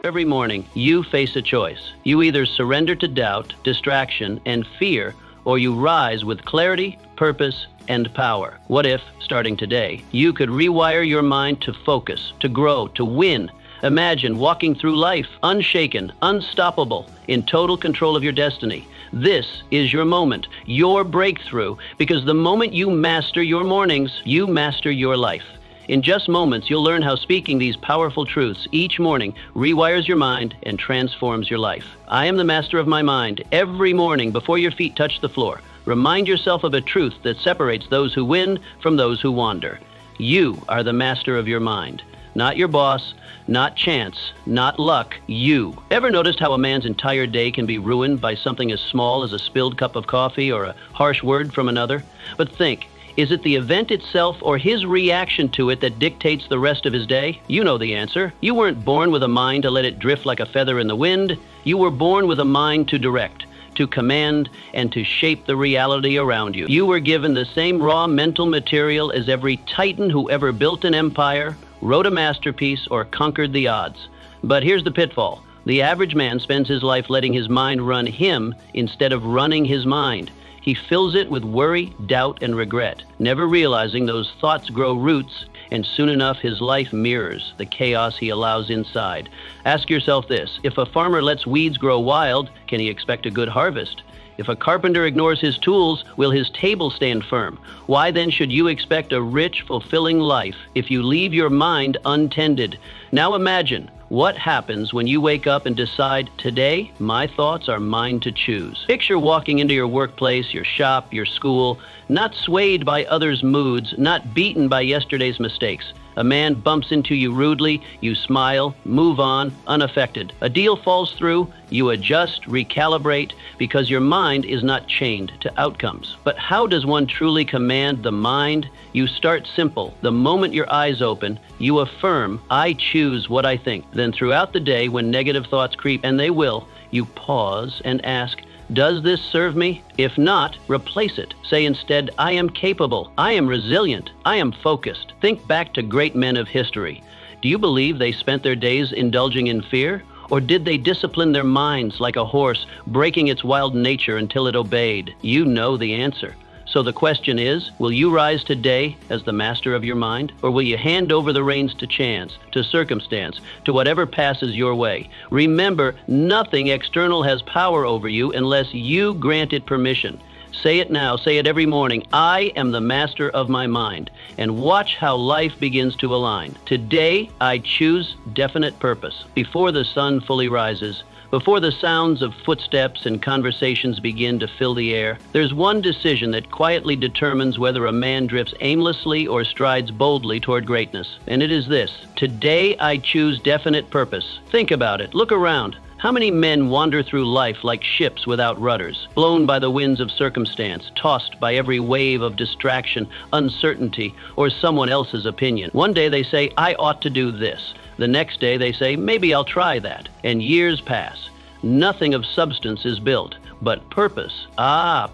Every morning, you face a choice. You either surrender to doubt, distraction, and fear, or you rise with clarity, purpose, and power. What if, starting today, you could rewire your mind to focus, to grow, to win? Imagine walking through life unshaken, unstoppable, in total control of your destiny. This is your moment, your breakthrough, because the moment you master your mornings, you master your life. In just moments, you'll learn how speaking these powerful truths each morning rewires your mind and transforms your life. I am the master of my mind. Every morning before your feet touch the floor, remind yourself of a truth that separates those who win from those who wander. You are the master of your mind. Not your boss, not chance, not luck, you. Ever noticed how a man's entire day can be ruined by something as small as a spilled cup of coffee or a harsh word from another? But think, is it the event itself or his reaction to it that dictates the rest of his day? You know the answer. You weren't born with a mind to let it drift like a feather in the wind. You were born with a mind to direct, to command, and to shape the reality around you. You were given the same raw mental material as every titan who ever built an empire, wrote a masterpiece, or conquered the odds. But here's the pitfall. The average man spends his life letting his mind run him instead of running his mind. He fills it with worry, doubt, and regret, never realizing those thoughts grow roots, and soon enough his life mirrors the chaos he allows inside. Ask yourself this: if a farmer lets weeds grow wild, can he expect a good harvest? If a carpenter ignores his tools, will his table stand firm? Why then should you expect a rich, fulfilling life if you leave your mind untended? Now imagine what happens when you wake up and decide, today, my thoughts are mine to choose. Picture walking into your workplace, your shop, your school, not swayed by others' moods, not beaten by yesterday's mistakes. A man bumps into you rudely, you smile, move on, unaffected. A deal falls through, you adjust, recalibrate, because your mind is not chained to outcomes. But how does one truly command the mind? You start simple. The moment your eyes open, you affirm, I choose what I think. Then throughout the day, when negative thoughts creep, and they will, you pause and ask, does this serve me? If not, replace it. Say instead, I am capable, I am resilient, I am focused. Think back to great men of history. Do you believe they spent their days indulging in fear? Or did they discipline their minds like a horse, breaking its wild nature until it obeyed? You know the answer. So the question is, will you rise today as the master of your mind? Or will you hand over the reins to chance, to circumstance, to whatever passes your way? Remember, nothing external has power over you unless you grant it permission. Say it now, say it every morning. I am the master of my mind. And watch how life begins to align. Today, I choose definite purpose. Before the sun fully rises, before the sounds of footsteps and conversations begin to fill the air, there's one decision that quietly determines whether a man drifts aimlessly or strides boldly toward greatness. And it is this: today I choose definite purpose. Think about it. Look around. How many men wander through life like ships without rudders, blown by the winds of circumstance, tossed by every wave of distraction, uncertainty, or someone else's opinion? One day they say, I ought to do this. The next day they say, maybe I'll try that. And years pass. Nothing of substance is built, but purpose.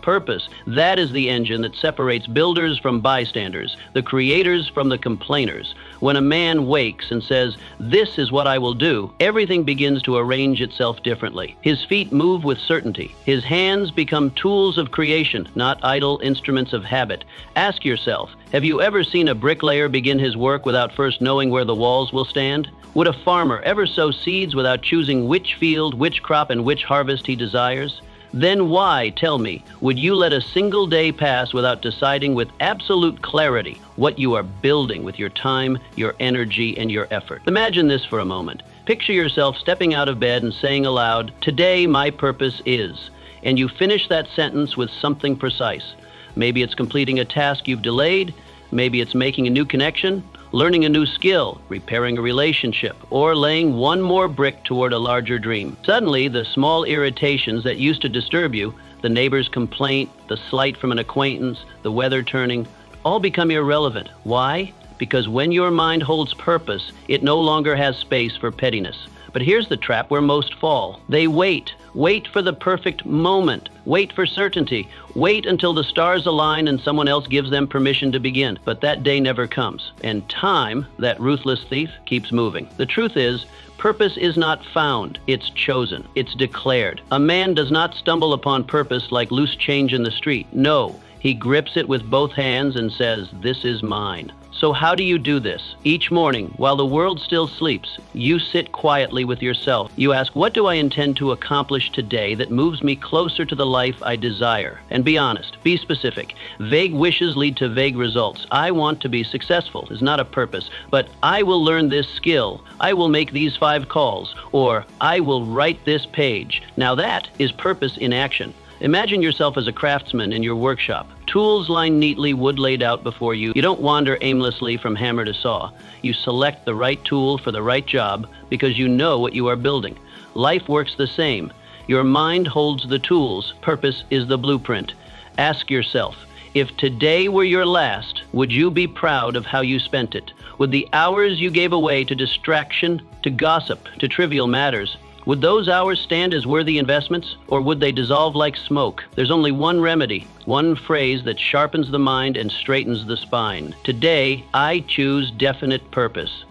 Purpose. That is the engine that separates builders from bystanders, the creators from the complainers. When a man wakes and says, this is what I will do, everything begins to arrange itself differently. His feet move with certainty. His hands become tools of creation, not idle instruments of habit. Ask yourself, have you ever seen a bricklayer begin his work without first knowing where the walls will stand? Would a farmer ever sow seeds without choosing which field, which crop, and which harvest he desires? Then why, tell me, would you let a single day pass without deciding with absolute clarity what you are building with your time, your energy, and your effort? Imagine this for a moment. Picture yourself stepping out of bed and saying aloud, today my purpose is. And you finish that sentence with something precise. Maybe it's completing a task you've delayed. Maybe it's making a new connection, learning a new skill, repairing a relationship, or laying one more brick toward a larger dream. Suddenly, the small irritations that used to disturb you, the neighbor's complaint, the slight from an acquaintance, the weather turning, all become irrelevant. Why? Because when your mind holds purpose, it no longer has space for pettiness. But here's the trap where most fall. They wait. Wait for the perfect moment. Wait for certainty. Wait until the stars align and someone else gives them permission to begin. But that day never comes. And time, that ruthless thief, keeps moving. The truth is, purpose is not found. It's chosen. It's declared. A man does not stumble upon purpose like loose change in the street. No, he grips it with both hands and says, "This is mine." So how do you do this? Each morning, while the world still sleeps, you sit quietly with yourself. You ask, what do I intend to accomplish today that moves me closer to the life I desire? And be honest, be specific. Vague wishes lead to vague results. I want to be successful is not a purpose, but I will learn this skill. I will make these 5 calls, or I will write this page. Now that is purpose in action. Imagine yourself as a craftsman in your workshop. Tools lined neatly, wood laid out before you. You don't wander aimlessly from hammer to saw. You select the right tool for the right job because you know what you are building. Life works the same. Your mind holds the tools. Purpose is the blueprint. Ask yourself, if today were your last, would you be proud of how you spent it? Would the hours you gave away to distraction, to gossip, to trivial matters, would those hours stand as worthy investments, or would they dissolve like smoke? There's only one remedy, one phrase that sharpens the mind and straightens the spine. Today, I choose definite purpose.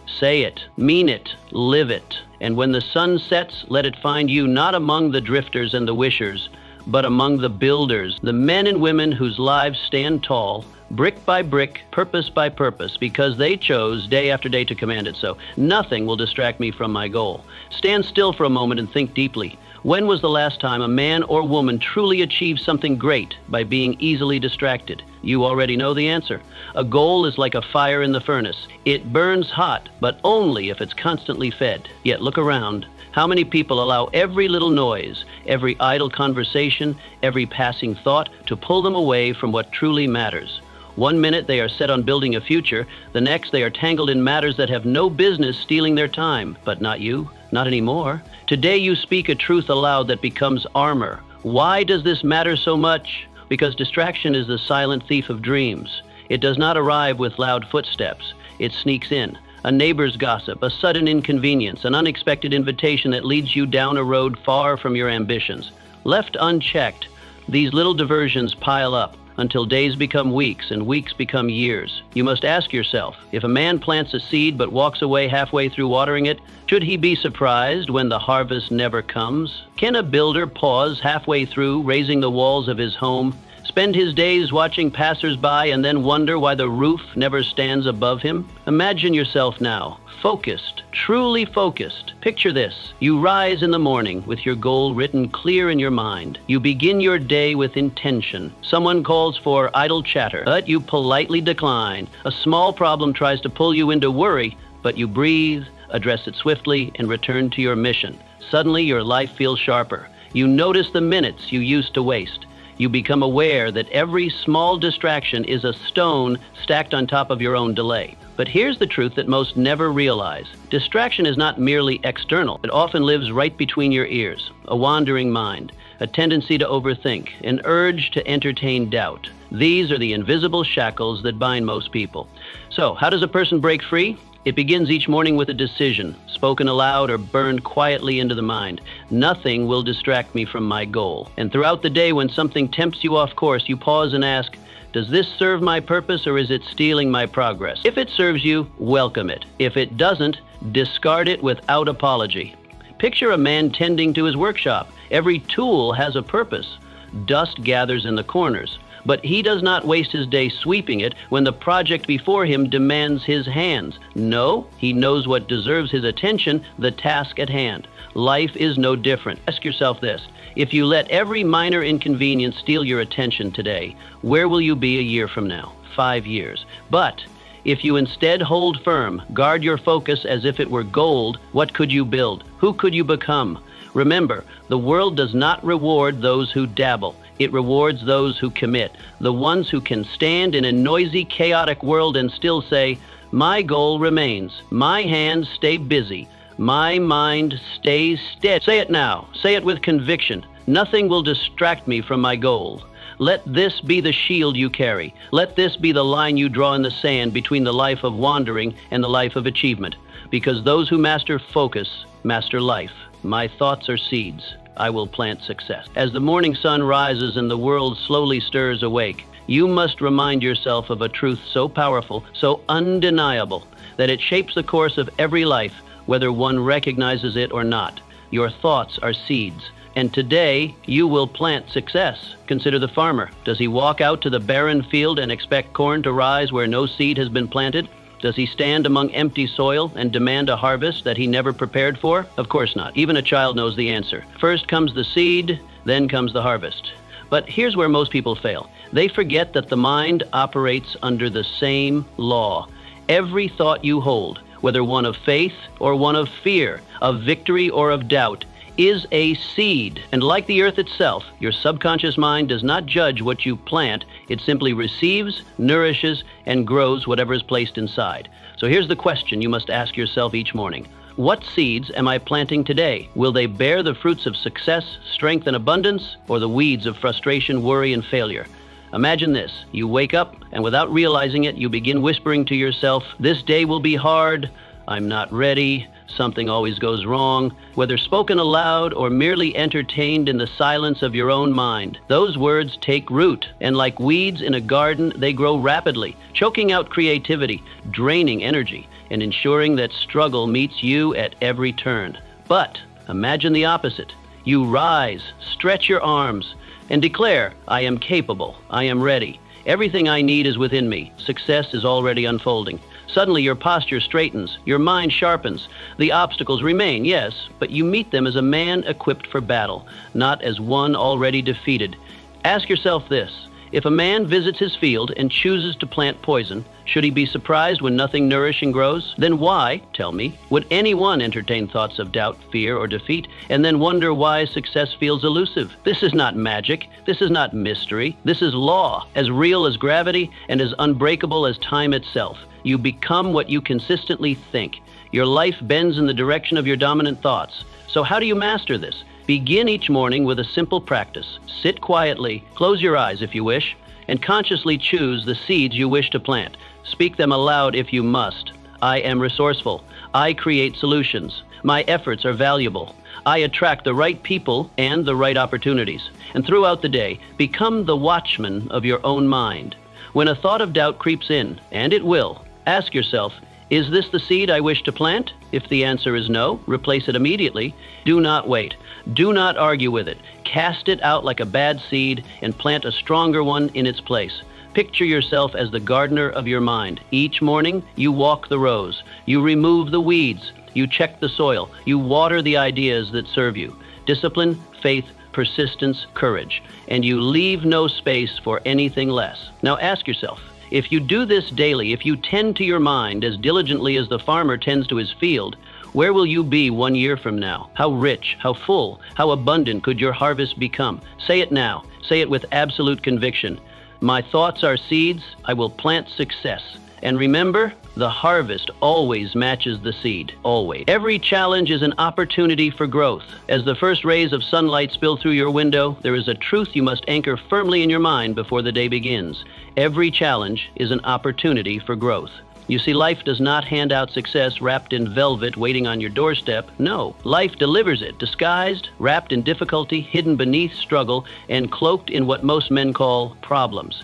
Say it, mean it, live it. And when the sun sets, let it find you not among the drifters and the wishers, but among the builders, the men and women whose lives stand tall, brick by brick, purpose by purpose, because they chose day after day to command it so. Nothing will distract me from my goal. Stand still for a moment and think deeply. When was the last time a man or woman truly achieved something great by being easily distracted? You already know the answer. A goal is like a fire in the furnace. It burns hot, but only if it's constantly fed. Yet look around. How many people allow every little noise, every idle conversation, every passing thought to pull them away from what truly matters? One minute they are set on building a future, the next they are tangled in matters that have no business stealing their time. But not you, not anymore. Today you speak a truth aloud that becomes armor. Why does this matter so much? Because distraction is the silent thief of dreams. It does not arrive with loud footsteps. It sneaks in. A neighbor's gossip, a sudden inconvenience, an unexpected invitation that leads you down a road far from your ambitions. Left unchecked, these little diversions pile up until days become weeks and weeks become years. You must ask yourself, if a man plants a seed but walks away halfway through watering it, should he be surprised when the harvest never comes? Can a builder pause halfway through raising the walls of his home, spend his days watching passers-by and then wonder why the roof never stands above him? Imagine yourself now, focused, truly focused. Picture this. You rise in the morning with your goal written clear in your mind. You begin your day with intention. Someone calls for idle chatter, but you politely decline. A small problem tries to pull you into worry, but you breathe, address it swiftly, and return to your mission. Suddenly, your life feels sharper. You notice the minutes you used to waste. You become aware that every small distraction is a stone stacked on top of your own delay. But here's the truth that most never realize. Distraction is not merely external. It often lives right between your ears. A wandering mind, a tendency to overthink, an urge to entertain doubt. These are the invisible shackles that bind most people. So, how does a person break free? It begins each morning with a decision, spoken aloud or burned quietly into the mind. Nothing will distract me from my goal. And throughout the day, when something tempts you off course, you pause and ask, does this serve my purpose or is it stealing my progress? If it serves you, welcome it. If it doesn't, discard it without apology. Picture a man tending to his workshop. Every tool has a purpose. Dust gathers in the corners. But he does not waste his day sweeping it when the project before him demands his hands. No, he knows what deserves his attention, the task at hand. Life is no different. Ask yourself this. If you let every minor inconvenience steal your attention today, where will you be a year from now? 5 years. But if you instead hold firm, guard your focus as if it were gold, what could you build? Who could you become? Remember, the world does not reward those who dabble. It rewards those who commit, the ones who can stand in a noisy, chaotic world and still say, my goal remains, my hands stay busy, my mind stays steady. Say it now. Say it with conviction. Nothing will distract me from my goal. Let this be the shield you carry. Let this be the line you draw in the sand between the life of wandering and the life of achievement. Because those who master focus master life. My thoughts are seeds. I will plant success. As the morning sun rises and the world slowly stirs awake, you must remind yourself of a truth so powerful, so undeniable, that it shapes the course of every life, whether one recognizes it or not. Your thoughts are seeds. And today, you will plant success. Consider the farmer. Does he walk out to the barren field and expect corn to rise where no seed has been planted? Does he stand among empty soil and demand a harvest that he never prepared for? Of course not. Even a child knows the answer. First comes the seed, then comes the harvest. But here's where most people fail. They forget that the mind operates under the same law. Every thought you hold, whether one of faith or one of fear, of victory or of doubt, is a seed. And like the earth itself, your subconscious mind does not judge what you plant. It simply receives, nourishes, and grows whatever is placed inside. So here's the question you must ask yourself each morning. What seeds am I planting today? Will they bear the fruits of success, strength, and abundance, or the weeds of frustration, worry, and failure? Imagine this. You wake up, and without realizing it, you begin whispering to yourself, "This day will be hard. I'm not ready. Something always goes wrong." Whether spoken aloud or merely entertained in the silence of your own mind, those words take root, and like weeds in a garden, they grow rapidly, choking out creativity, draining energy, and ensuring that struggle meets you at every turn. But imagine the opposite. You rise, stretch your arms, and declare, "I am capable, I am ready. Everything I need is within me. Success is already unfolding." Suddenly your posture straightens, your mind sharpens. The obstacles remain, yes, but you meet them as a man equipped for battle, not as one already defeated. Ask yourself this. If a man visits his field and chooses to plant poison, should he be surprised when nothing nourishing grows? Then why, tell me, would anyone entertain thoughts of doubt, fear, or defeat, and then wonder why success feels elusive? This is not magic. This is not mystery. This is law, as real as gravity and as unbreakable as time itself. You become what you consistently think. Your life bends in the direction of your dominant thoughts. So how do you master this? Begin each morning with a simple practice. Sit quietly, close your eyes if you wish, and consciously choose the seeds you wish to plant. Speak them aloud if you must. I am resourceful. I create solutions. My efforts are valuable. I attract the right people and the right opportunities. And throughout the day, become the watchman of your own mind. When a thought of doubt creeps in, and it will, ask yourself, is this the seed I wish to plant? If the answer is no, replace it immediately. Do not wait. Do not argue with it. Cast it out like a bad seed and plant a stronger one in its place. Picture yourself as the gardener of your mind. Each morning, you walk the rows. You remove the weeds. You check the soil. You water the ideas that serve you. Discipline, faith, persistence, courage. And you leave no space for anything less. Now ask yourself, if you do this daily, if you tend to your mind as diligently as the farmer tends to his field, where will you be 1 year from now? How rich, how full, how abundant could your harvest become? Say it now. Say it with absolute conviction. My thoughts are seeds. I will plant success. And remember, the harvest always matches the seed, always. Every challenge is an opportunity for growth. As the first rays of sunlight spill through your window, there is a truth you must anchor firmly in your mind before the day begins. Every challenge is an opportunity for growth. You see, life does not hand out success wrapped in velvet waiting on your doorstep. No, life delivers it, disguised, wrapped in difficulty, hidden beneath struggle, and cloaked in what most men call problems.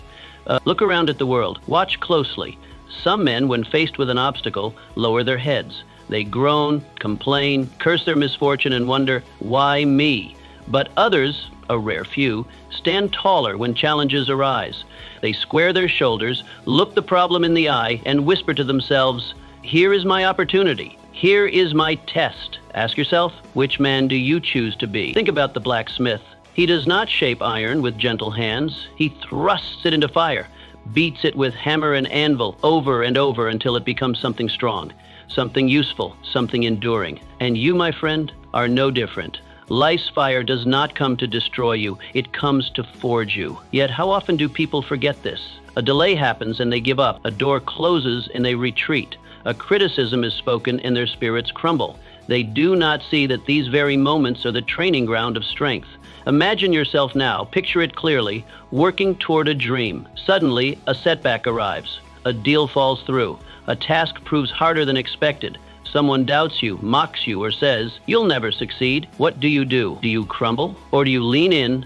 Look around at the world. Watch closely. Some men, when faced with an obstacle, lower their heads. They groan, complain, curse their misfortune, and wonder, why me? But others, a rare few, stand taller when challenges arise. They square their shoulders, look the problem in the eye, and whisper to themselves, here is my opportunity. Here is my test. Ask yourself, which man do you choose to be? Think about the blacksmith. He does not shape iron with gentle hands. He thrusts it into fire, beats it with hammer and anvil over and over until it becomes something strong, something useful, something enduring. And you, my friend, are no different. Life's fire does not come to destroy you. It comes to forge you. Yet how often do people forget this? A delay happens and they give up. A door closes and they retreat. A criticism is spoken and their spirits crumble. They do not see that these very moments are the training ground of strength. Imagine yourself now, picture it clearly, working toward a dream. Suddenly, a setback arrives. A deal falls through. A task proves harder than expected. Someone doubts you, mocks you, or says, "You'll never succeed." What do? Do you crumble? Or do you lean in,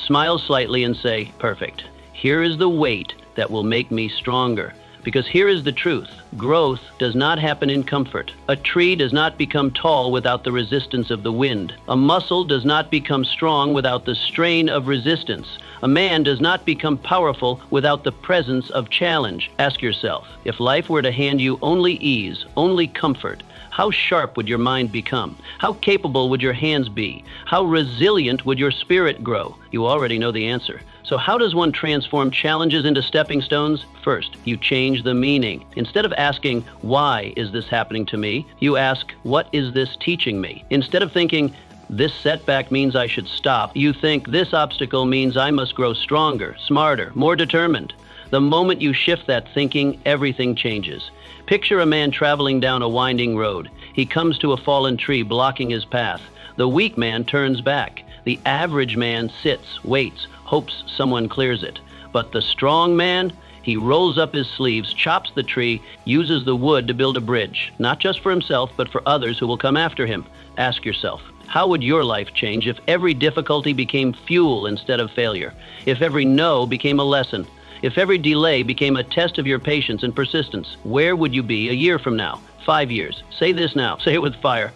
smile slightly, and say, "Perfect. Here is the weight that will make me stronger"? Because here is the truth. Growth does not happen in comfort. A tree does not become tall without the resistance of the wind. A muscle does not become strong without the strain of resistance. A man does not become powerful without the presence of challenge. Ask yourself, if life were to hand you only ease, only comfort, how sharp would your mind become? How capable would your hands be? How resilient would your spirit grow? You already know the answer. So how does one transform challenges into stepping stones? First, you change the meaning. Instead of asking, "Why is this happening to me?" you ask, "What is this teaching me?" Instead of thinking, "This setback means I should stop," you think, "This obstacle means I must grow stronger, smarter, more determined." The moment you shift that thinking, everything changes. Picture a man traveling down a winding road. He comes to a fallen tree blocking his path. The weak man turns back. The average man sits, waits, hopes someone clears it. But the strong man, he rolls up his sleeves, chops the tree, uses the wood to build a bridge, not just for himself, but for others who will come after him. Ask yourself, how would your life change if every difficulty became fuel instead of failure? If every no became a lesson? If every delay became a test of your patience and persistence? Where would you be a year from now? 5 years? Say this now. Say it with fire.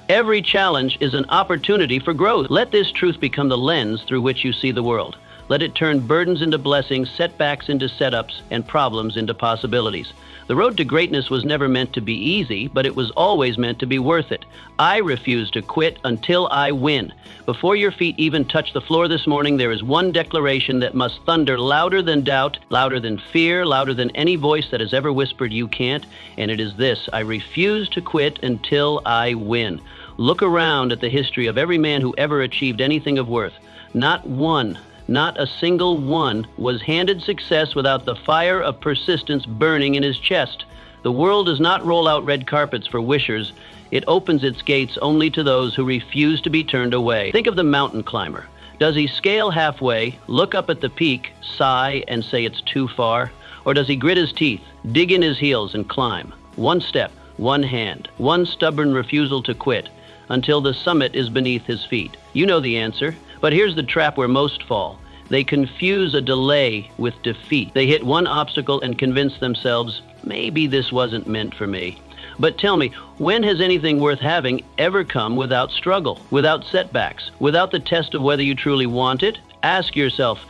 Every challenge is an opportunity for growth. Let this truth become the lens through which you see the world. Let it turn burdens into blessings, setbacks into setups, and problems into possibilities. The road to greatness was never meant to be easy, but it was always meant to be worth it. I refuse to quit until I win. Before your feet even touch the floor this morning, there is one declaration that must thunder louder than doubt, louder than fear, louder than any voice that has ever whispered you can't, and it is this: I refuse to quit until I win. Look around at the history of every man who ever achieved anything of worth. Not one, not a single one, was handed success without the fire of persistence burning in his chest. The world does not roll out red carpets for wishers. It opens its gates only to those who refuse to be turned away. Think of the mountain climber. Does he scale halfway, look up at the peak, sigh, and say it's too far? Or does he grit his teeth, dig in his heels, and climb? One step, one hand, one stubborn refusal to quit, until the summit is beneath his feet. You know the answer. But here's the trap where most fall. They confuse a delay with defeat. They hit one obstacle and convince themselves, maybe this wasn't meant for me. But tell me, when has anything worth having ever come without struggle, without setbacks, without the test of whether you truly want it? Ask yourself,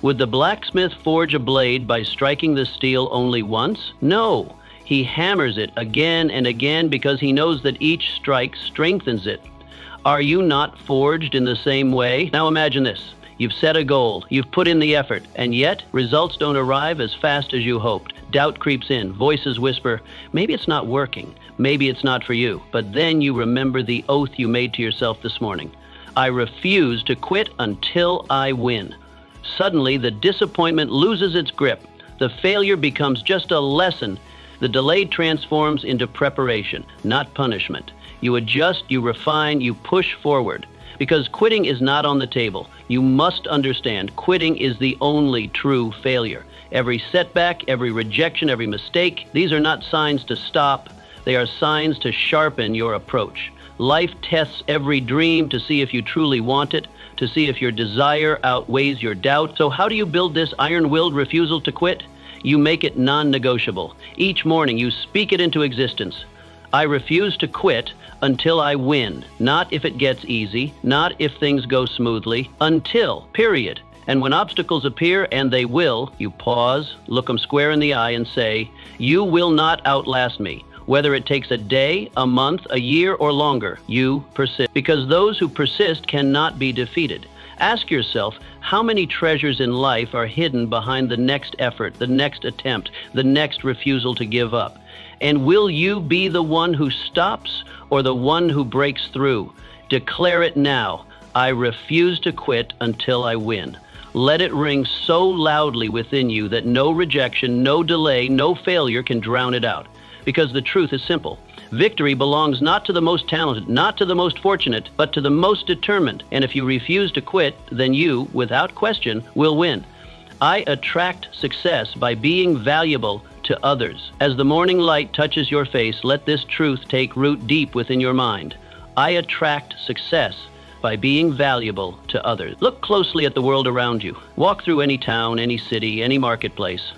would the blacksmith forge a blade by striking the steel only once? No. He hammers it again and again because he knows that each strike strengthens it. Are you not forged in the same way? Now imagine this. You've set a goal, you've put in the effort, and yet results don't arrive as fast as you hoped. Doubt creeps in, voices whisper, maybe it's not working, maybe it's not for you. But then you remember the oath you made to yourself this morning. I refuse to quit until I win. Suddenly, the disappointment loses its grip. The failure becomes just a lesson. The delay transforms into preparation, not punishment. You adjust, you refine, you push forward. Because quitting is not on the table. You must understand, quitting is the only true failure. Every setback, every rejection, every mistake, these are not signs to stop. They are signs to sharpen your approach. Life tests every dream to see if you truly want it, to see if your desire outweighs your doubt. So how do you build this iron-willed refusal to quit? You make it non-negotiable. Each morning you speak it into existence. I refuse to quit until I win. Not if it gets easy, not if things go smoothly, until, period. And when obstacles appear, and they will, you pause, look them square in the eye and say, you will not outlast me. Whether it takes a day, a month, a year, or longer, you persist. Because those who persist cannot be defeated. Ask yourself, how many treasures in life are hidden behind the next effort, the next attempt, the next refusal to give up? And will you be the one who stops or the one who breaks through? Declare it now. I refuse to quit until I win. Let it ring so loudly within you that no rejection, no delay, no failure can drown it out. Because the truth is simple. Victory belongs not to the most talented, not to the most fortunate, but to the most determined. And if you refuse to quit, then you, without question, will win. I attract success by being valuable to others. As the morning light touches your face, let this truth take root deep within your mind. I attract success by being valuable to others. Look closely at the world around you. Walk through any town, any city, any marketplace.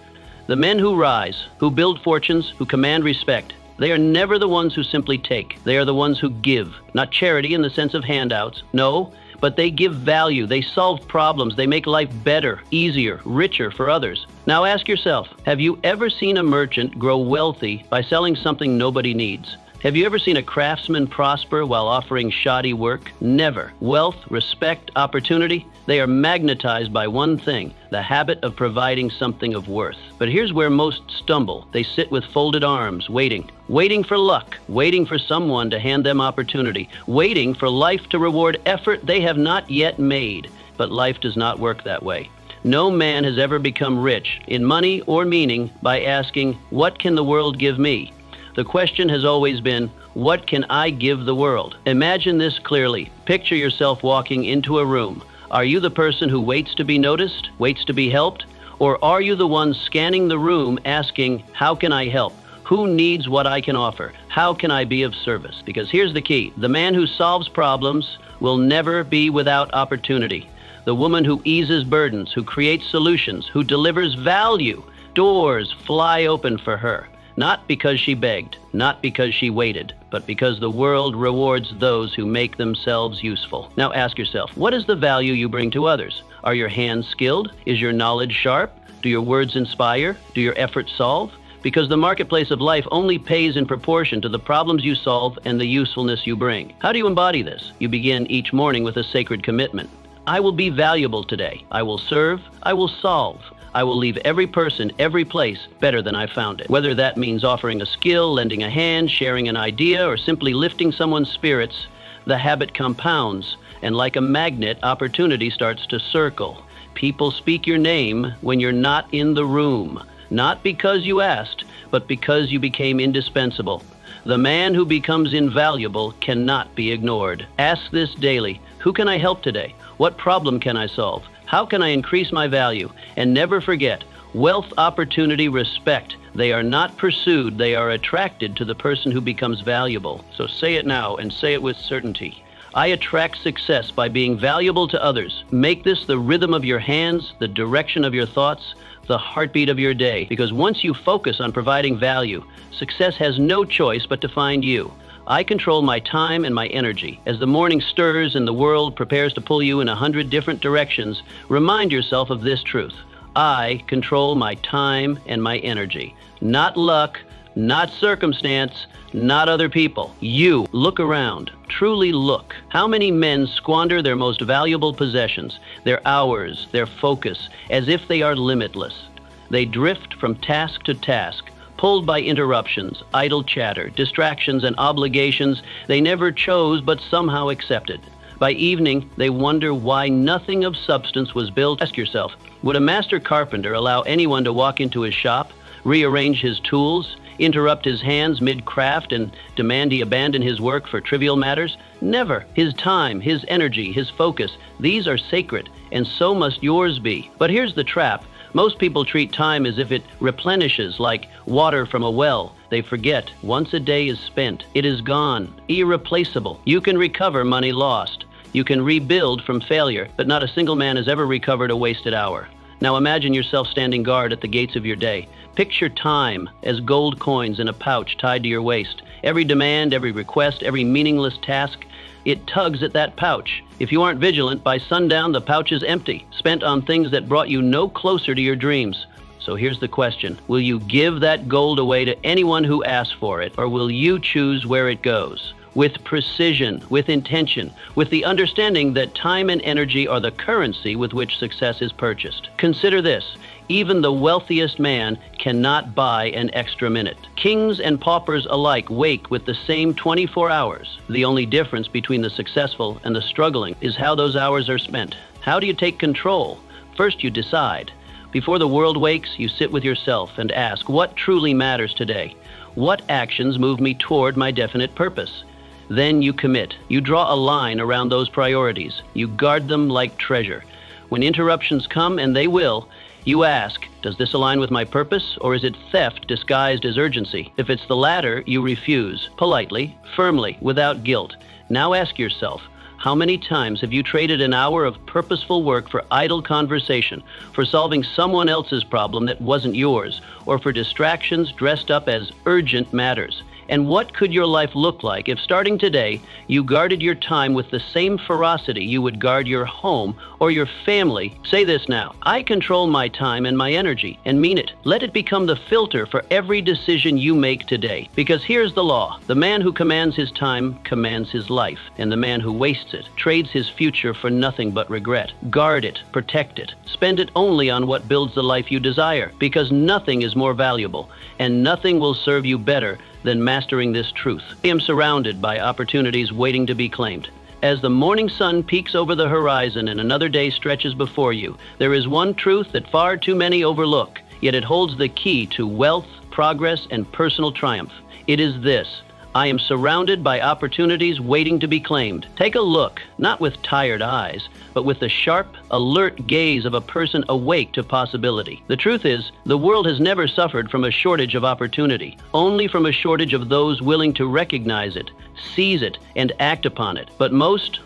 The men who rise, who build fortunes, who command respect, they are never the ones who simply take. They are the ones who give. Not charity in the sense of handouts, no, but they give value. They solve problems. They make life better, easier, richer for others. Now ask yourself, have you ever seen a merchant grow wealthy by selling something nobody needs? Have you ever seen a craftsman prosper while offering shoddy work? Never. Wealth, respect, opportunity, they are magnetized by one thing, the habit of providing something of worth. But here's where most stumble. They sit with folded arms, waiting for luck, waiting for someone to hand them opportunity, waiting for life to reward effort they have not yet made. But life does not work that way. No man has ever become rich in money or meaning by asking, what can the world give me? The question has always been, what can I give the world? Imagine this clearly. Picture yourself walking into a room. Are you the person who waits to be noticed, waits to be helped? Or are you the one scanning the room asking, how can I help? Who needs what I can offer? How can I be of service? Because here's the key. The man who solves problems will never be without opportunity. The woman who eases burdens, who creates solutions, who delivers value, doors fly open for her. Not because she begged, not because she waited, but because the world rewards those who make themselves useful. Now ask yourself, what is the value you bring to others? Are your hands skilled? Is your knowledge sharp? Do your words inspire? Do your efforts solve? Because the marketplace of life only pays in proportion to the problems you solve and the usefulness you bring. How do you embody this? You begin each morning with a sacred commitment. I will be valuable today. I will serve. I will solve. I will leave every person, every place, better than I found it. Whether that means offering a skill, lending a hand, sharing an idea, or simply lifting someone's spirits, the habit compounds, and like a magnet, opportunity starts to circle. People speak your name when you're not in the room, not because you asked, but because you became indispensable. The man who becomes invaluable cannot be ignored. Ask this daily. Who can I help today? What problem can I solve? How can I increase my value? And never forget, wealth, opportunity, respect. They are not pursued, they are attracted to the person who becomes valuable. So say it now and say it with certainty. I attract success by being valuable to others. Make this the rhythm of your hands, the direction of your thoughts, the heartbeat of your day. Because once you focus on providing value, success has no choice but to find you. I control my time and my energy. As the morning stirs and the world prepares to pull you in 100 different directions, remind yourself of this truth. I control my time and my energy. Not luck, not circumstance, not other people. You. Look around. Truly look. How many men squander their most valuable possessions, their hours, their focus, as if they are limitless? They drift from task to task, pulled by interruptions, idle chatter, distractions, and obligations they never chose but somehow accepted. By evening, they wonder why nothing of substance was built. Ask yourself, would a master carpenter allow anyone to walk into his shop, rearrange his tools, interrupt his hands mid-craft, and demand he abandon his work for trivial matters? Never. His time, his energy, his focus, these are sacred, and so must yours be. But here's the trap. Most people treat time as if it replenishes like water from a well. They forget, once a day is spent, it is gone, irreplaceable. You can recover money lost. You can rebuild from failure, but not a single man has ever recovered a wasted hour. Now imagine yourself standing guard at the gates of your day. Picture time as gold coins in a pouch tied to your waist. Every demand, every request, every meaningless task, it tugs at that pouch. If you aren't vigilant, by sundown the pouch is empty, spent on things that brought you no closer to your dreams. So here's the question. Will you give that gold away to anyone who asks for it, or will you choose where it goes? With precision, with intention, with the understanding that time and energy are the currency with which success is purchased. Consider this. Even the wealthiest man cannot buy an extra minute. Kings and paupers alike wake with the same 24 hours. The only difference between the successful and the struggling is how those hours are spent. How do you take control? First, you decide. Before the world wakes, you sit with yourself and ask, what truly matters today? What actions move me toward my definite purpose? Then you commit. You draw a line around those priorities. You guard them like treasure. When interruptions come, and they will, you ask, does this align with my purpose, or is it theft disguised as urgency? If it's the latter, you refuse, politely, firmly, without guilt. Now ask yourself, how many times have you traded an hour of purposeful work for idle conversation, for solving someone else's problem that wasn't yours, or for distractions dressed up as urgent matters? And what could your life look like if, starting today, you guarded your time with the same ferocity you would guard your home or your family? Say this now: I control my time and my energy, and mean it. Let it become the filter for every decision you make today. Because here's the law: the man who commands his time commands his life, and the man who wastes it trades his future for nothing but regret. Guard it, protect it, spend it only on what builds the life you desire, because nothing is more valuable, and nothing will serve you better than mastering this truth. I am surrounded by opportunities waiting to be claimed. As the morning sun peeks over the horizon and another day stretches before you, there is one truth that far too many overlook, yet it holds the key to wealth, progress, and personal triumph. It is this: I am surrounded by opportunities waiting to be claimed. Take a look, not with tired eyes, but with the sharp, alert gaze of a person awake to possibility. The truth is, the world has never suffered from a shortage of opportunity, only from a shortage of those willing to recognize it, seize it, and act upon it. But most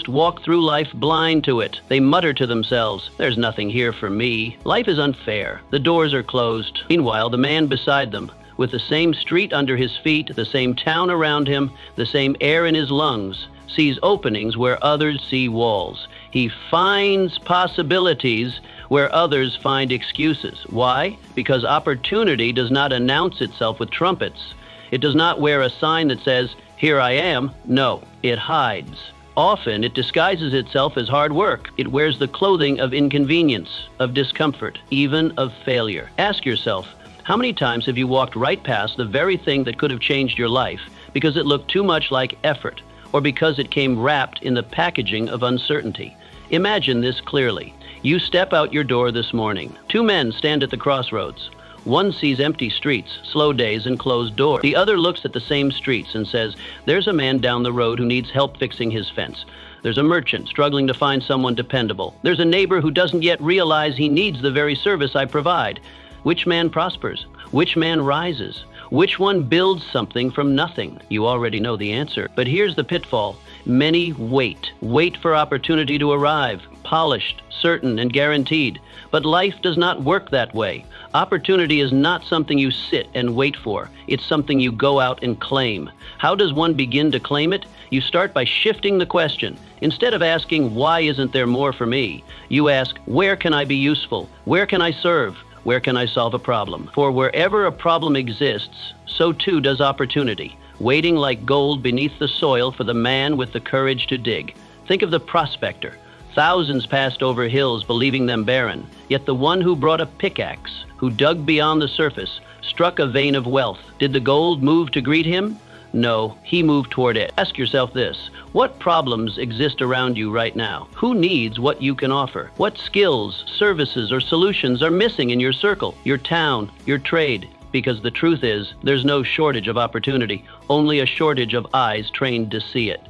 walk through life blind to it. They mutter to themselves, "There's nothing here for me. Life is unfair. The doors are closed." Meanwhile, the man beside them, with the same street under his feet, the same town around him, the same air in his lungs, sees openings where others see walls. He finds possibilities where others find excuses. Why? Because opportunity does not announce itself with trumpets. It does not wear a sign that says, "Here I am." No, it hides. Often it disguises itself as hard work. It wears the clothing of inconvenience, of discomfort, even of failure. Ask yourself, how many times have you walked right past the very thing that could have changed your life because it looked too much like effort, or because it came wrapped in the packaging of uncertainty? Imagine this clearly. You step out your door this morning. Two men stand at the crossroads. One sees empty streets, slow days, and closed doors. The other looks at the same streets and says, "There's a man down the road who needs help fixing his fence. There's a merchant struggling to find someone dependable. There's a neighbor who doesn't yet realize he needs the very service I provide." Which man prospers? Which man rises? Which one builds something from nothing? You already know the answer. But here's the pitfall. Many wait for opportunity to arrive, polished, certain, and guaranteed. But life does not work that way. Opportunity is not something you sit and wait for. It's something you go out and claim. How does one begin to claim it? You start by shifting the question. Instead of asking, "Why isn't there more for me?" you ask, "Where can I be useful? Where can I serve? Where can I solve a problem?" For wherever a problem exists, so too does opportunity, waiting like gold beneath the soil for the man with the courage to dig. Think of the prospector. Thousands passed over hills believing them barren, yet the one who brought a pickaxe, who dug beyond the surface, struck a vein of wealth. Did the gold move to greet him? No, he moved toward it. Ask yourself this: what problems exist around you right now? Who needs what you can offer? What skills, services, or solutions are missing in your circle, your town, your trade? Because the truth is, there's no shortage of opportunity, only a shortage of eyes trained to see it.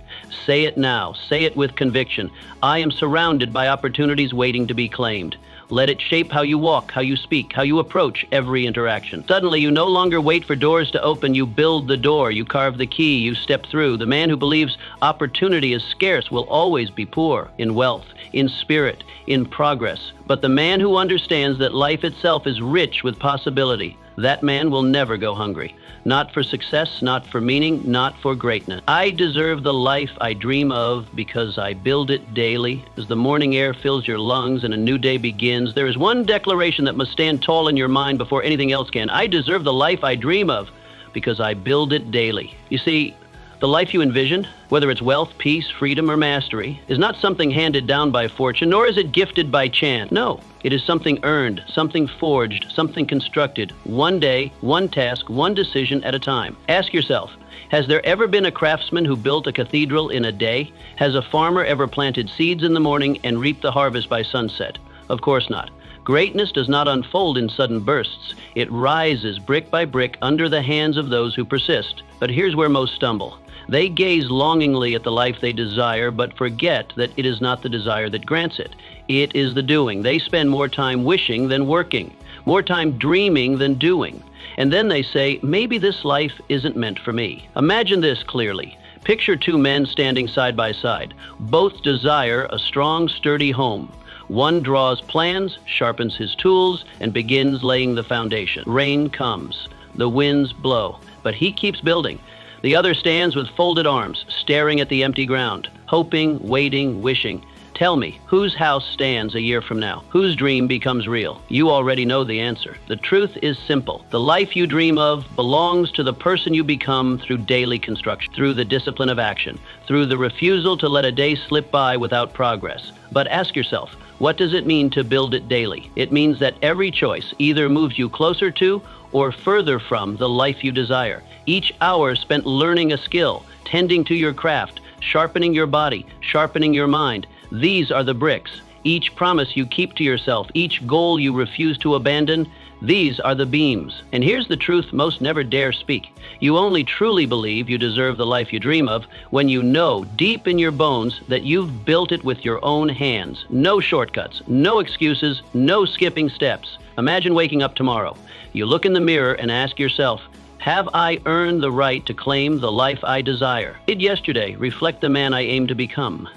Say it now. Say it with conviction. I am surrounded by opportunities waiting to be claimed. Let it shape how you walk, how you speak, how you approach every interaction. Suddenly, you no longer wait for doors to open. You build the door. You carve the key. You step through. The man who believes opportunity is scarce will always be poor in wealth, in spirit, in progress. But the man who understands that life itself is rich with possibility, that man will never go hungry. Not for success, not for meaning, not for greatness. I deserve the life I dream of because I build it daily. As the morning air fills your lungs and a new day begins, there is one declaration that must stand tall in your mind before anything else can. I deserve the life I dream of because I build it daily. You see, the life you envision, whether it's wealth, peace, freedom, or mastery, is not something handed down by fortune, nor is it gifted by chance. No, it is something earned, something forged, something constructed, one day, one task, one decision at a time. Ask yourself, has there ever been a craftsman who built a cathedral in a day? Has a farmer ever planted seeds in the morning and reaped the harvest by sunset? Of course not. Greatness does not unfold in sudden bursts. It rises brick by brick under the hands of those who persist. But here's where most stumble. They gaze longingly at the life they desire, but forget that it is not the desire that grants it. It is the doing. They spend more time wishing than working, more time dreaming than doing. And then they say, maybe this life isn't meant for me. Imagine this clearly. Picture two men standing side by side. Both desire a strong, sturdy home. One draws plans, sharpens his tools, and begins laying the foundation. Rain comes. The winds blow. But he keeps building. The other stands with folded arms, staring at the empty ground, hoping, waiting, wishing. Tell me, whose house stands a year from now? Whose dream becomes real? You already know the answer. The truth is simple. The life you dream of belongs to the person you become through daily construction, through the discipline of action, through the refusal to let a day slip by without progress. But ask yourself, what does it mean to build it daily? It means that every choice either moves you closer to or further from the life you desire. Each hour spent learning a skill, tending to your craft, sharpening your body, sharpening your mind. These are the bricks. Each promise you keep to yourself, each goal you refuse to abandon, these are the beams. And here's the truth most never dare speak. You only truly believe you deserve the life you dream of when you know deep in your bones that you've built it with your own hands. No shortcuts, no excuses, no skipping steps. Imagine waking up tomorrow. You look in the mirror and ask yourself, have I earned the right to claim the life I desire? Did yesterday reflect the man I aim to become?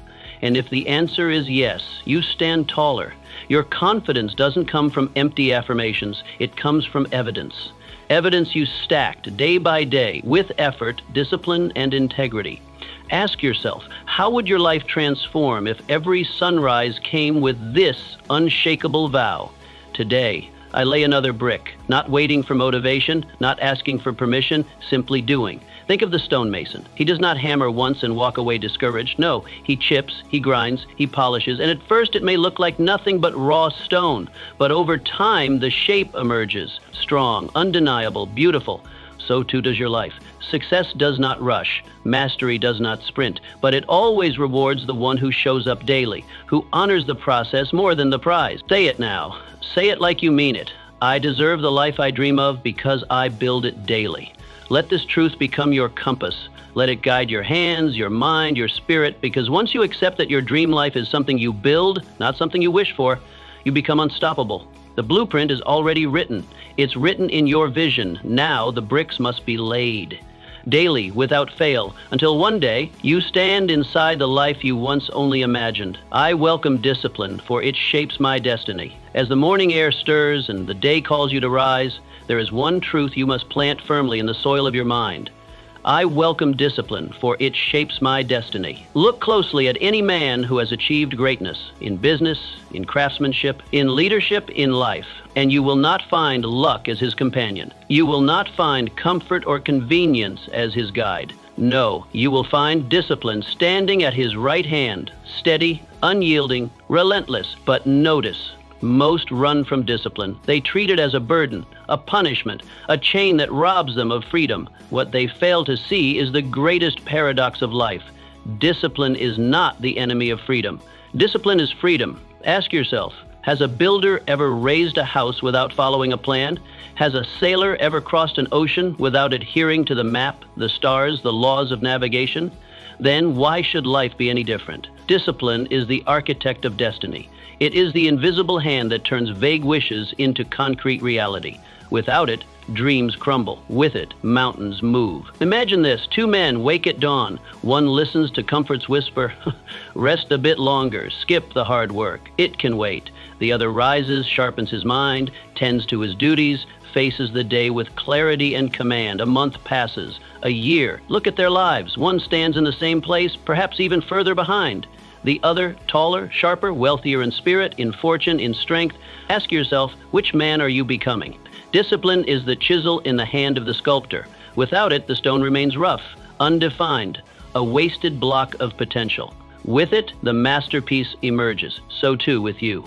And if the answer is yes, you stand taller. Your confidence doesn't come from empty affirmations. It comes from evidence. Evidence you stacked day by day with effort, discipline, and integrity. Ask yourself, how would your life transform if every sunrise came with this unshakable vow? Today, I lay another brick, not waiting for motivation, not asking for permission, simply doing. Think of the stonemason. He does not hammer once and walk away discouraged. No, he chips, he grinds, he polishes, and at first it may look like nothing but raw stone. But over time, the shape emerges, strong, undeniable, beautiful. So too does your life. Success does not rush. Mastery does not sprint. But it always rewards the one who shows up daily, who honors the process more than the prize. Say it now. Say it like you mean it. I deserve the life I dream of because I build it daily. Let this truth become your compass. Let it guide your hands, your mind, your spirit, because once you accept that your dream life is something you build, not something you wish for, you become unstoppable. The blueprint is already written. It's written in your vision. Now the bricks must be laid. Daily, without fail, until one day you stand inside the life you once only imagined. I welcome discipline, for it shapes my destiny. As the morning air stirs and the day calls you to rise, there is one truth you must plant firmly in the soil of your mind. I welcome discipline, for it shapes my destiny. Look closely at any man who has achieved greatness in business, in craftsmanship, in leadership, in life, and you will not find luck as his companion. You will not find comfort or convenience as his guide. No, you will find discipline standing at his right hand, steady, unyielding, relentless. But notice, most run from discipline. They treat it as a burden, a punishment, a chain that robs them of freedom. What they fail to see is the greatest paradox of life. Discipline is not the enemy of freedom. Discipline is freedom. Ask yourself, has a builder ever raised a house without following a plan? Has a sailor ever crossed an ocean without adhering to the map, the stars, the laws of navigation? Then why should life be any different? Discipline is the architect of destiny. It is the invisible hand that turns vague wishes into concrete reality. Without it, dreams crumble. With it, mountains move. Imagine this. Two men wake at dawn. One listens to comfort's whisper, rest a bit longer, skip the hard work. It can wait. The other rises, sharpens his mind, tends to his duties, faces the day with clarity and command. A month passes. A year. Look at their lives. One stands in the same place, perhaps even further behind. The other, taller, sharper, wealthier in spirit, in fortune, in strength. Ask yourself, which man are you becoming? Discipline is the chisel in the hand of the sculptor. Without it, the stone remains rough, undefined, a wasted block of potential. With it, the masterpiece emerges. So too with you.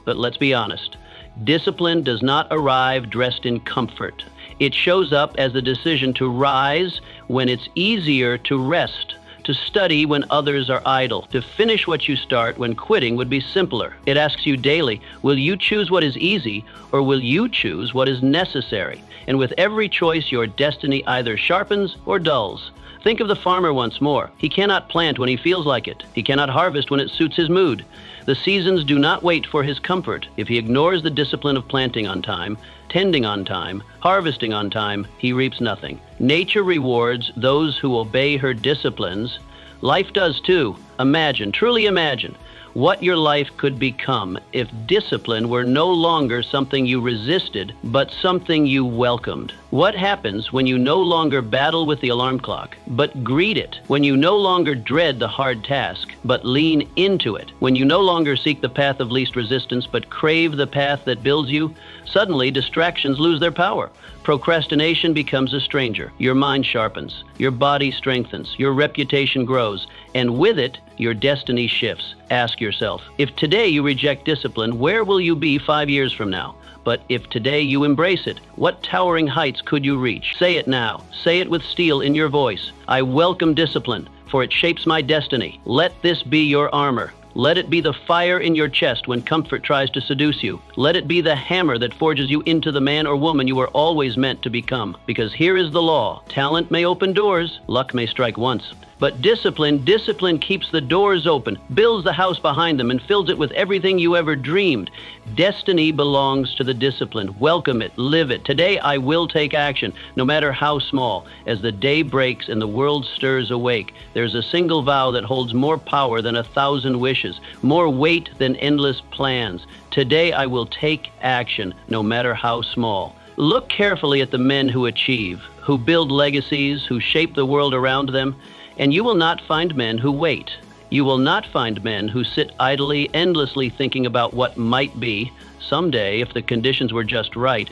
But let's be honest, discipline does not arrive dressed in comfort. It shows up as the decision to rise when it's easier to rest, to study when others are idle, to finish what you start when quitting would be simpler. It asks you daily, will you choose what is easy or will you choose what is necessary? And with every choice, your destiny either sharpens or dulls. Think of the farmer once more. He cannot plant when he feels like it. He cannot harvest when it suits his mood. The seasons do not wait for his comfort. If he ignores the discipline of planting on time, tending on time, harvesting on time, he reaps nothing. Nature rewards those who obey her disciplines. Life does too. Imagine, truly imagine, what your life could become if discipline were no longer something you resisted, but something you welcomed. What happens when you no longer battle with the alarm clock, but greet it? When you no longer dread the hard task, but lean into it? When you no longer seek the path of least resistance, but crave the path that builds you? Suddenly, distractions lose their power. Procrastination becomes a stranger. Your mind sharpens. Your body strengthens. Your reputation grows. And with it, your destiny shifts. Ask yourself, if today you reject discipline, where will you be 5 years from now? But if today you embrace it, what towering heights could you reach? Say it now. Say it with steel in your voice. I welcome discipline, for it shapes my destiny. Let this be your armor. Let it be the fire in your chest when comfort tries to seduce you. Let it be the hammer that forges you into the man or woman you were always meant to become. Because here is the law. Talent may open doors, luck may strike once. But discipline keeps the doors open, builds the house behind them, and fills it with everything you ever dreamed. Destiny belongs to the disciplined. Welcome it, live it. Today I will take action, no matter how small. As the day breaks and the world stirs awake, there's a single vow that holds more power than 1,000 wishes, more weight than endless plans. Today I will take action, no matter how small. Look carefully at the men who achieve, who build legacies, who shape the world around them. And you will not find men who wait. You will not find men who sit idly, endlessly thinking about what might be someday if the conditions were just right.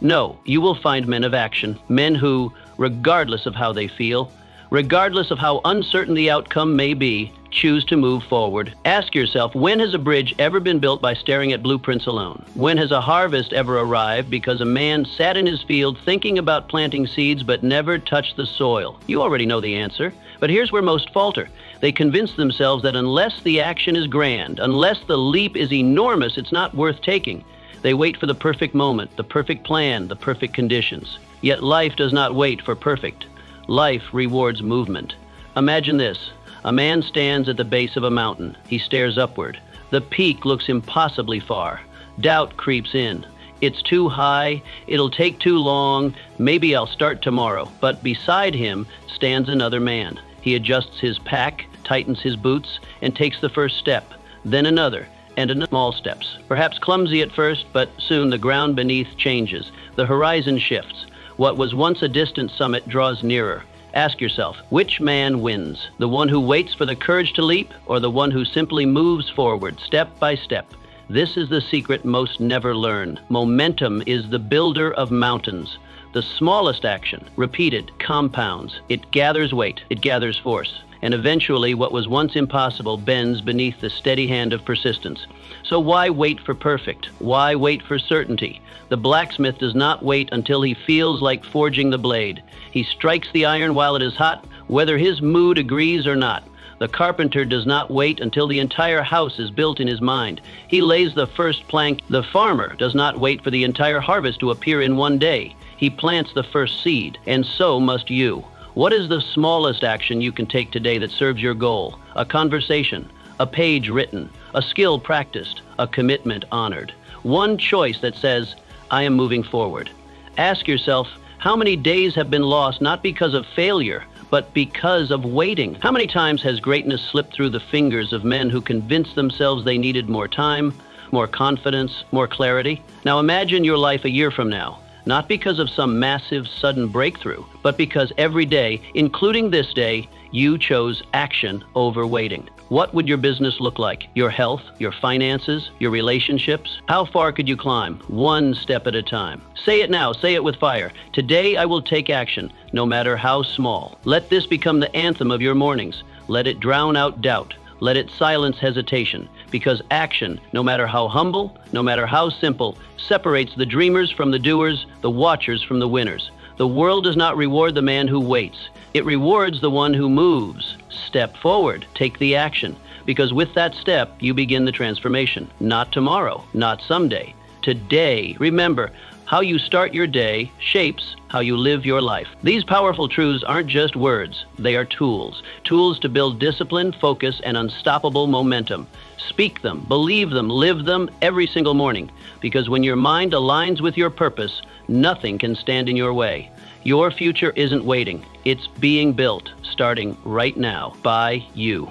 No, you will find men of action, men who, regardless of how they feel, regardless of how uncertain the outcome may be, choose to move forward. Ask yourself, when has a bridge ever been built by staring at blueprints alone? When has a harvest ever arrived because a man sat in his field thinking about planting seeds but never touched the soil? You already know the answer. But here's where most falter. They convince themselves that unless the action is grand, unless the leap is enormous, it's not worth taking. They wait for the perfect moment, the perfect plan, the perfect conditions. Yet life does not wait for perfect. Life rewards movement. Imagine this. A man stands at the base of a mountain. He stares upward. The peak looks impossibly far. Doubt creeps in. It's too high. It'll take too long. Maybe I'll start tomorrow. But beside him stands another man. He adjusts his pack, tightens his boots, and takes the first step. Then another, and small steps. Perhaps clumsy at first, but soon the ground beneath changes. The horizon shifts. What was once a distant summit draws nearer. Ask yourself, which man wins? The one who waits for the courage to leap, or the one who simply moves forward, step by step? This is the secret most never learn. Momentum is the builder of mountains. The smallest action, repeated, compounds. It gathers weight, it gathers force. And eventually what was once impossible bends beneath the steady hand of persistence. So why wait for perfect? Why wait for certainty? The blacksmith does not wait until he feels like forging the blade. He strikes the iron while it is hot, whether his mood agrees or not. The carpenter does not wait until the entire house is built in his mind. He lays the first plank. The farmer does not wait for the entire harvest to appear in one day. He plants the first seed, and so must you. What is the smallest action you can take today that serves your goal? A conversation, a page written, a skill practiced, a commitment honored. One choice that says, I am moving forward. Ask yourself, how many days have been lost not because of failure, but because of waiting? How many times has greatness slipped through the fingers of men who convinced themselves they needed more time, more confidence, more clarity? Now imagine your life a year from now. Not because of some massive, sudden breakthrough, but because every day, including this day, you chose action over waiting. What would your business look like? Your health, your finances, your relationships? How far could you climb? One step at a time. Say it now, say it with fire. Today I will take action, no matter how small. Let this become the anthem of your mornings. Let it drown out doubt. Let it silence hesitation, because action, no matter how humble, no matter how simple, separates the dreamers from the doers, the watchers from the winners. The world does not reward the man who waits. It rewards the one who moves. Step forward. Take the action. Because with that step, you begin the transformation. Not tomorrow, not someday. Today. Remember, how you start your day shapes how you live your life. These powerful truths aren't just words. They are tools. Tools to build discipline, focus, and unstoppable momentum. Speak them, believe them, live them every single morning. Because when your mind aligns with your purpose, nothing can stand in your way. Your future isn't waiting. It's being built, starting right now by you.